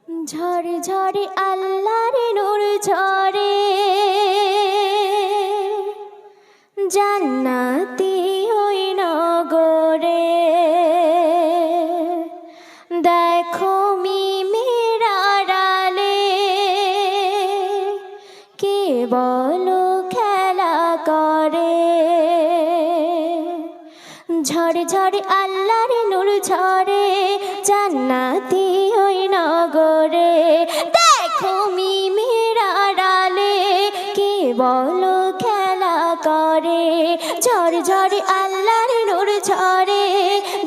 ঝরে ঝরে আল্লাহর নূর ঝরে, জান্নাতি ওই নগরে। দেখো মিমের আড়ালে কে বলো খেলা করে। ঝরে ঝরে আল্লাহর নূর ঝরে, জান্নাতি ওই নগরে। দেখো মিমের আড়ালে কে বলো খেলা করে। ঝরে ঝরে আল্লাহর নূর ঝরে,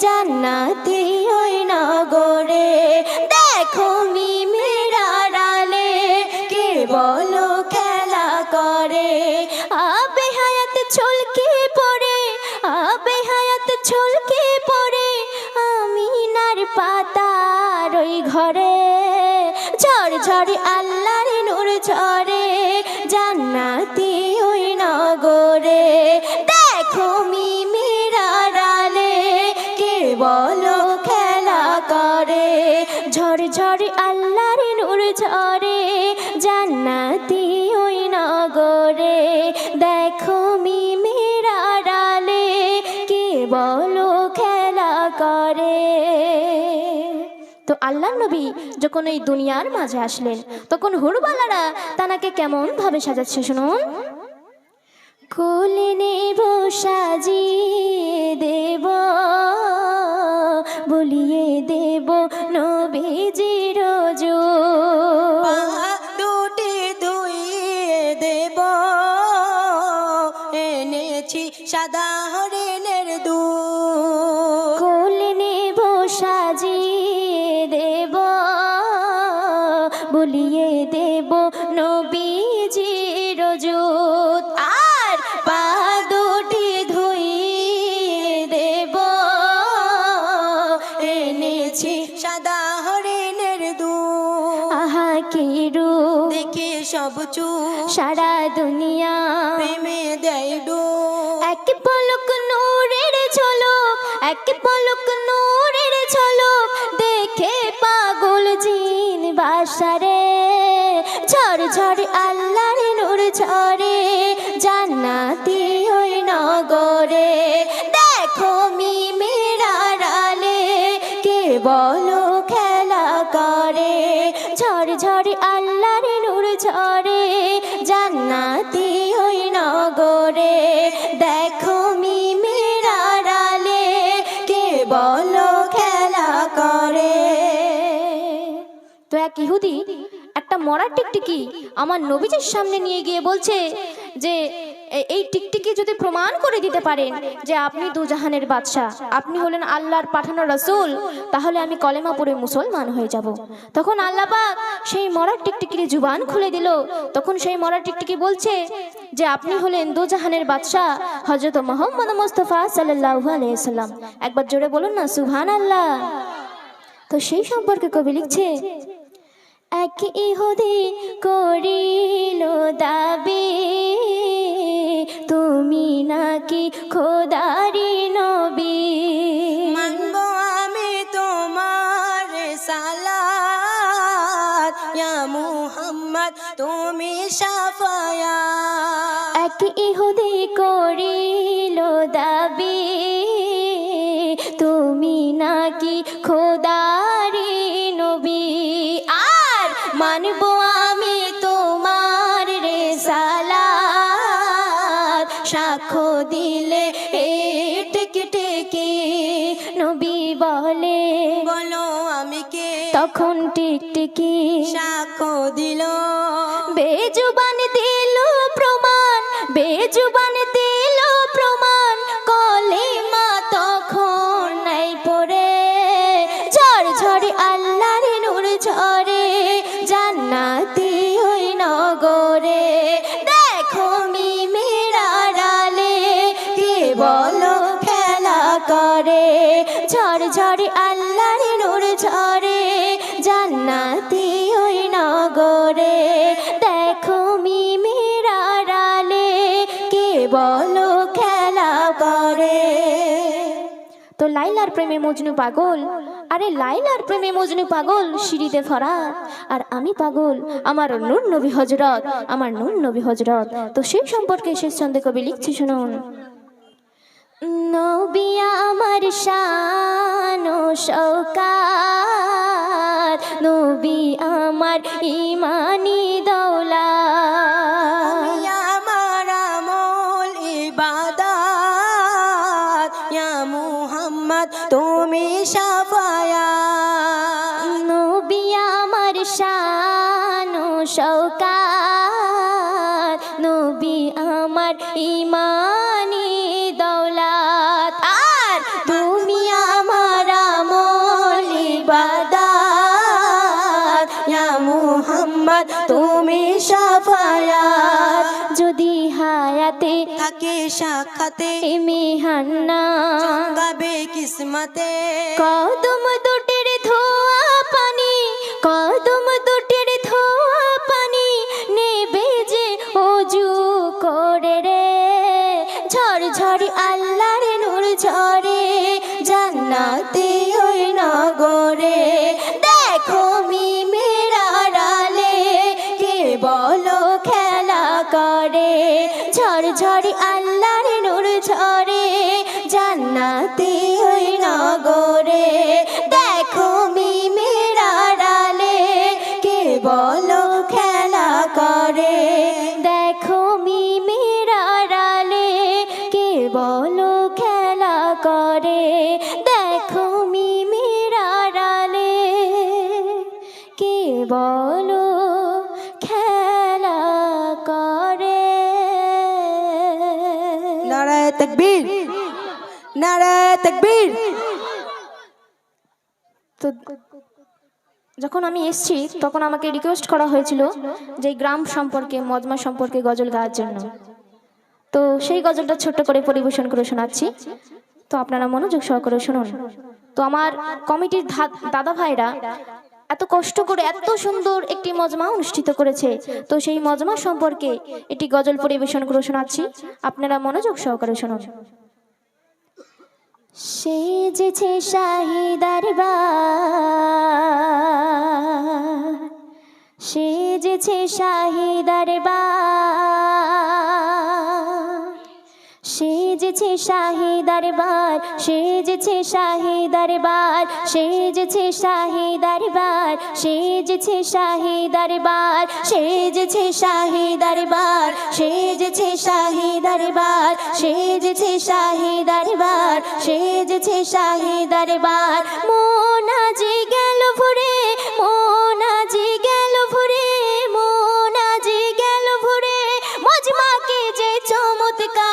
জান্নাতি ওই নগরে। দেখো মিমের আড়ালে কে বলো খেলা করে। আবে হায়াত ছলকে পড়ে, আবে হায়াত ছলকে পড়ে আমিনার পাতার ওই ঘরে। ঝড় ঝড় আল্লাহর নূর ঝরে, জান্নাতি ওই নগরে। দেখো মিমের আড়ালে কে বলো খেলা করে। ঝড় ঝড় আল্লাহর নূর ঝরে, জান্নাতি ওই নগরে। দেখো মিমের আড়ালে কে বলো খেলা করে। তো আল্লাহর নবী যখন এই দুনিয়ার মাঝে আসলেন, তখন হুরবালারা তানাকে কেমন ভাবে সাজাচ্ছে শুনুন। কোলে নেব সাজিয়ে দেব, বলিয়ে দেব নবীজির রজু। দুটি ধুইয়ে দেব, এনেছি সাদা হরিণের দুধ। কোলে নেব সাজিয়ে দেব, বলিয়ে দেব নবীজির রজু। আর পা দুটি ধুইয়ে দেব, এনেছি সাদা হরিণের দুধ। আহা কি রূপ দেখে সব চুপ, সারা দুনিয়া প্রেমে দেয় ডুব। এক পলক নূরের ঝলক, এক পলক নূরের ঝলক দেখে পাগল জিন বাসারে। ঝড় ঝড় আল্লাহর নূর ঝরে, জান্নাতি ওই নগরে। দেখো মিমের আড়ালে কে বলো খেলা করে। ঝড় ঝড় আল্লাহর নূর ঝরে, জান্নাতি ওই নগরে। দেখো মিমের আড়ালে কে বলো খেলা করে। তো এক ইহুদি একটা মরা টিকটিকি আমার নবীজির সামনে নিয়ে গিয়ে বলছে যে এই টিকটিকি যদি প্রমাণ করে দিতে পারেন যে আপনি দুজাহানের বাদশা, আপনি হলেন আল্লাহর পাঠানো রাসূল, তাহলে আমি কলেমা পড়ে মুসলমান হয়ে যাব। তখন আল্লাহ পাক সেই মরা টিকটিকির জুবান খুলে দিল। তখন সেই মরা টিকটিকি বলছে যে আপনি হলেন দুজাহানের বাদশা হযরত মুহাম্মদ মুস্তাফা সাল্লাল্লাহু আলাইহি সাল্লাম। একবার জোরে বলুন না সুবহানাল্লাহ। তো সেই সম্পর্কে কবি লিখছে, এক ইহুদি করিল দাবি, তুমি নাকি খোদারি নবী। মানব আমি তোমার সালাত, ইয়া মুহাম্মদ তুমি শাফায়াত। এক ইহুদি করিল দাবি, তুমি নাকি খোদারি নবী। আর মানব আমি তোমার রিসালাত, সাক্ষ্য দিলে টেকে টেকে নবী বলে বলো আমি কে, তখন টিকটিকি সাক্ষ্য দিল। বেজুবান দিল প্রমাণ, বেজুবান দিল প্রমাণ, কলেমা তখন নাই পড়ে। ঝড় ঝড় আল্লাহর নূর ঝরে, জান্নাতি ওই নগরে। দেখো মিমের আড়ালে কে বলো খেলা করে। ঝড় ঝড় আল্লাহর নূর ঝরে, জান্নাতি ওই নগরে। দেখো মিমের আড়ালে কে বলো খেলা করে। তো লাইলার প্রেমে মজনু পাগল আরে লাইলার প্রেমে মজনু পাগল সিঁড়িতে ফরাত, আর আমি পাগল আমার নূর নবী হযরত, আমার নূর নবী হযরত। তো সেই সম্পর্কে শেষ ছন্দে কবি লিখছি শুনুন। নবী আমার শান ও শওকাত, নবী আমার ঈমানি দৌলত, আমার আমল ইবাদত, ইয়া মুহাম্মদ তুমি শাফায়াত। নবী আমার শান ও শওকাত, নবী আমার ঈমানি দৌলত, আর তুমি আমার আমল ইবাদত, ইয়া মুহাম্মদ তুমি শাফায়াত। যদি হায়াতে থাকে সাক্ষাতে মিহান্না, গাবে কিসমতে কদম দুটির ধোয়া পানি, কদম দুটির ধোয়া পানি নেবে যে ওযু করে রে, ঝড় ঝড় আল্লাহর নূর ঝরে জান্নাতে ওই নগরে। দেখো মিমের আড়ালে কে বলো খেলা করে, ঝড় ঝড় আল্লাহর নূর ঝরে জান্নাতে ওই নগরে। দেখো মিমের আড়ালে কে বলো খেলা করে, দেখো মিমের আড়ালে কে বলো খেলা করে, দেখো মিমের আড়ালে কে বলো খেলা করে। নারায়ে তাকবীর, নারায়ে তাকবীর। তো যখন আমি এসেছি তখন আমাকে রিকোয়েস্ট করা হয়েছিল যে এই গ্রাম সম্পর্কে, মজমা সম্পর্কে গজল গাওয়ার জন্য। তো সেই গজলটা ছোট্ট করে পরিবেশন করে শোনাচ্ছি, তো আপনারা মনোযোগ সহকারে শুনুন। তো আমার কমিটির দাদা ভাইরা এত কষ্ট করে এত সুন্দর একটি মজমা অনুষ্ঠিত করেছে, তো সেই মজমা সম্পর্কে একটি গজল পরিবেশন করে শোনাচ্ছি, আপনারা মনোযোগ সহকারে শুনুন। সেজেছে শাহী দরবার, সেজেছে শাহী দরবার, সেজেছে শাহী দরবার, সেজেছে শাহী দরবার, সেজেছে শাহী দরবার, সেজেছে শাহী দরবার, সেজেছে শাহী দরবার, সেজেছে শাহী দরবার, সেজেছে শাহী দরবার, সেজেছে শাহী দরবার। মন আজি গেল ভরে, মন আজি গেল ভরে, মন আজি গেল ভরে, মজমাকে যে চমৎকার।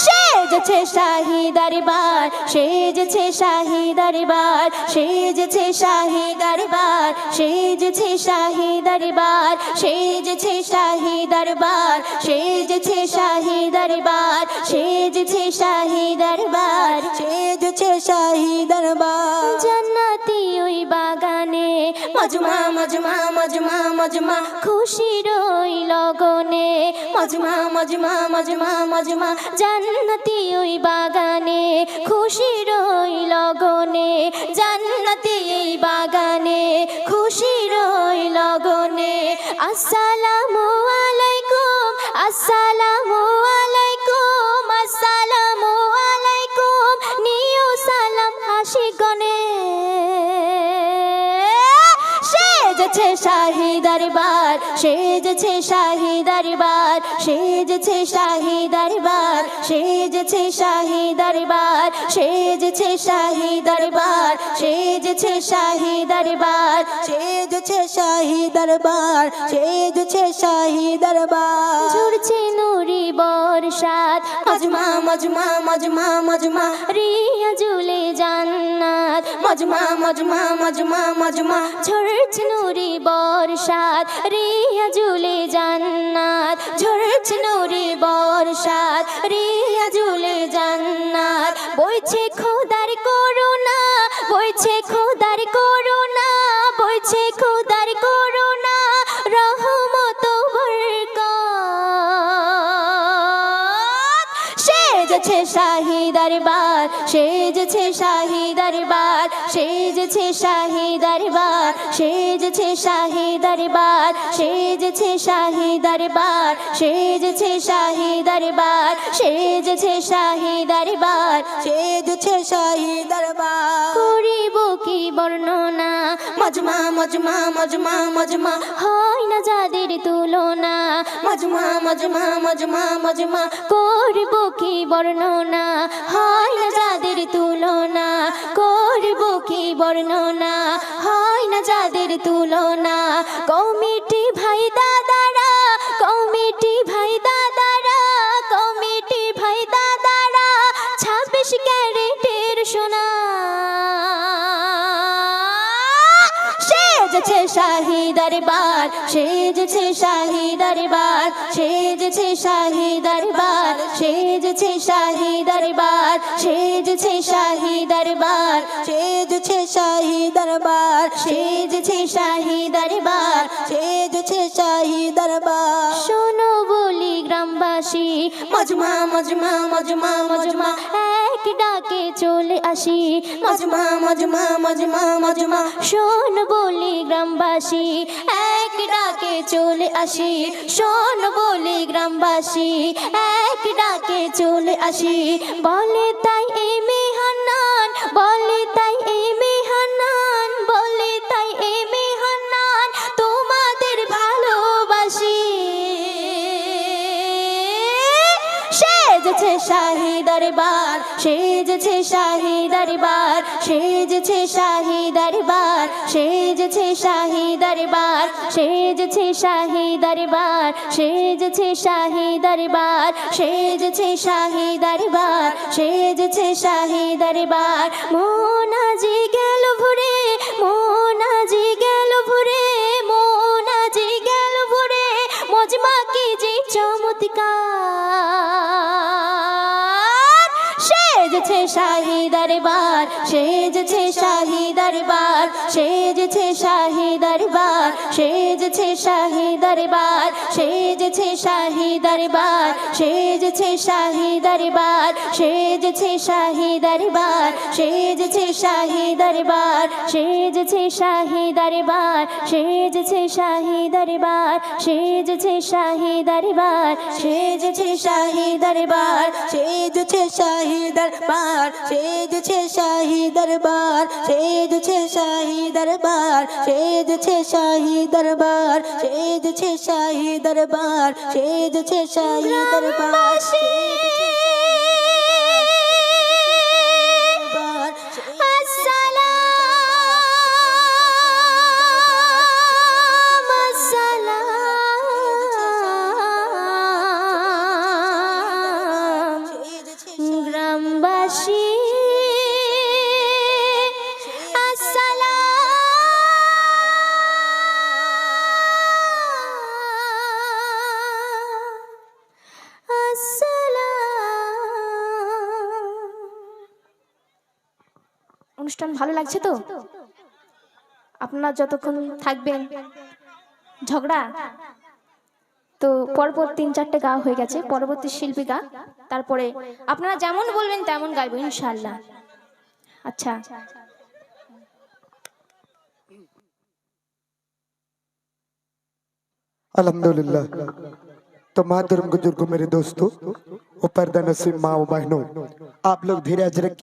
সেজেছে শাহী দরবার, সেজেছে শাহী দরবার, সেজেছে শাহী দরবার, সেজেছে শাহী দরবার, সেজেছে শাহী দরবার, সেজেছে শাহী দরবার, সেজেছে শাহী দরবার, সেজেছে শাহী দরবার। জান্নাতি ওই বাগানে মজমা মজমা মজমা মজমা, খুশির ওই লগনে, মজমা মজমা মজমা মজমা, জান্নাতি ওই বাগানে খুশির ওই লগনে, জান্নাতি এই বাগানে খুশির ওই লগনে। আসসালামু আলাইকুম, আসসালামু আলাইকুম, আসসালামু আলাইকুম, নিও সালাম হাসি গনে। সেজেছে শাহী দরবার, সেজেছে শাহী দরবার, সেজেছে শাহী দরবার, সেজেছে শাহী দরবার, সেজেছে শাহী দরবার, সেজেছে শাহী দরবার, সেজেছে শাহী দরবার, সেজেছে শাহী দরবার। ঝরছে নুরি বর্ষাত, মজমা মজমা মজমা মজমা, রিয়া জুলে জান্নাত, মজমা মজমা মজমা মজমা, ঝরছে নুরি বর্ষাত, রিয়া জুলে জান্নাত, ঝরছে নুরি বর্ষাত, রিয়া জুলে জান্নাত। বইছে খোদার করুণা, বইছে খোদার করুণা, বইছে খোদার করুণা, রহমত বরকত। সেজেছে শাহী দরবার, শাহী দরবার সেজেছে শাহী দরবার সেজেছে শাহী দরবার সেজেছে শাহী দরবার সেজেছে শাহী দরবার সেজেছে শাহী দরবার সেজেছে শাহী দরবার করিব কি বর্ণনা মজমা মজমা মজমা মজমা হয় না যাদের তুলনা মজমা মজমা মজমা মজমা করব কি বর্ণনা হয় না যাদের তুলনা করব কি বর্ণনা হয় না যাদের তুলনা কমিটি ভাই দাদারা কমিটি ভাই দাদারা কমিটি ভাই দাদারা 26 ক্যারেটের সোনা সেজেছে শাহী দরবার সেজেছে শাহী দরবার সেজেছে শাহী দরবার সেজেছে শাহী দরবার সেজেছে শাহী দরবার সেজেছে শাহী দরবার সেজেছে শাহী দরবার সেজেছে শাহী দরবার শোনো বলি গ্রামবাসী মজমা মজমা মজমা মজমা এক ডাকে চলে আসি মজমা মজমা মজমা মজমা শোন বলি গ্রামবাসী এক ডাকে চলে আসি শোন বলি গ্রামবাসী এক ডাকে চলে আসি বলে তাই এই মেহান্নান বলে তাই এই মেহান্নান বলে তাই এই মেহান্নান তোমাদের ভালোবাসি সেজেছে শাহী দরবার সেজেছে শাহী দরবার সেজেছে শাহী দরবার সেজেছে শাহী দরবার সেজেছে শাহী দরবার সেজেছে শাহী দরবার সেজেছে শাহী দরবার সেজেছে শাহী দরবার মোনাজি গেল ভরে মোনাজি গেল ভরে মোনাজি গেল ভরে মজমা কি যে চমৎকার সেজেছে শাহী দরবার সেজেছে শাহী দরবার সেজেছে শাহী দরবার সেজেছে শাহী দরবার সেজেছে শাহী দরবার সেজেছে শাহী দরবার সেজেছে শাহী দরবার সেজেছে শাহী দরবার সেজেছে শাহী দরবার সেজেছে শাহী দরবার সেজেছে শাহী দরবার সেজেছে শাহী দরবার সেজেছে শাহী দরবার সেজেছে শাহী দরবার সেজেছে শাহী দরবার সেজেছে শাহী দরবার সেজেছে শাহী দরবার সেজেছে শাহী দরবার গ্রামবাসী অনুষ্ঠান ভালো লাগছে তো আপনারা যতক্ষণ থাকবেন ঝগড়া তো পরপর 3-4টে গাওয়া হয়ে গেছে পরবর্তী শিল্পী গা তারপরে আপনারা যেমন বলবেন তেমন গাইবো ইনশাআল্লাহ अच्छा अल्हम्दुलिल्लाह। तो मातरम बुजुर्गों मेरे दोस्तों और पर्दा नसीब माँ बहनों आप लोग धीरज रखिए।